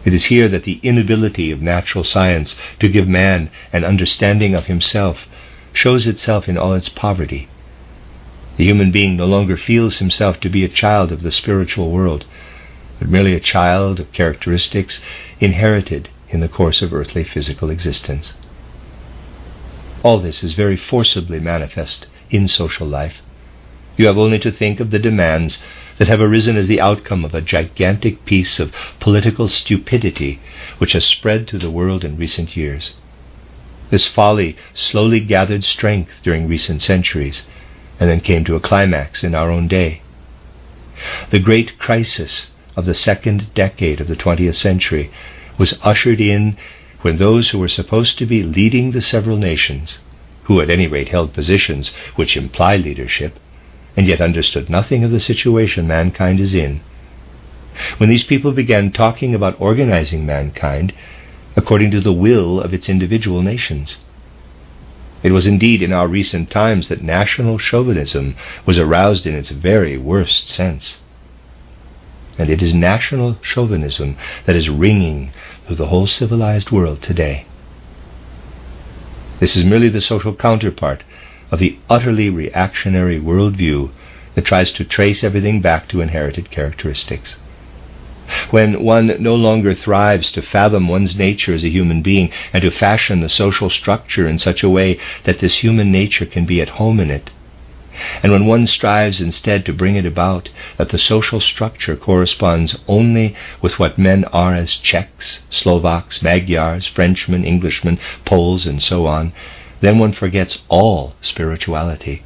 It is here that the inability of natural science to give man an understanding of himself shows itself in all its poverty. The human being no longer feels himself to be a child of the spiritual world, but merely a child of characteristics inherited in the course of earthly physical existence. All this is very forcibly manifest in social life. You have only to think of the demands that have arisen as the outcome of a gigantic piece of political stupidity which has spread through the world in recent years. This folly slowly gathered strength during recent centuries, and then came to a climax in our own day. The great crisis of the second decade of the 20th century was ushered in when those who were supposed to be leading the several nations, who at any rate held positions which imply leadership, and yet understood nothing of the situation mankind is in, when these people began talking about organizing mankind according to the will of its individual nations. It was indeed in our recent times that national chauvinism was aroused in its very worst sense. And it is national chauvinism that is ringing through the whole civilized world today. This is merely the social counterpart of the utterly reactionary worldview that tries to trace everything back to inherited characteristics. When one no longer thrives to fathom one's nature as a human being and to fashion the social structure in such a way that this human nature can be at home in it, and when one strives instead to bring it about that the social structure corresponds only with what men are as Czechs, Slovaks, Magyars, Frenchmen, Englishmen, Poles, and so on, then one forgets all spirituality.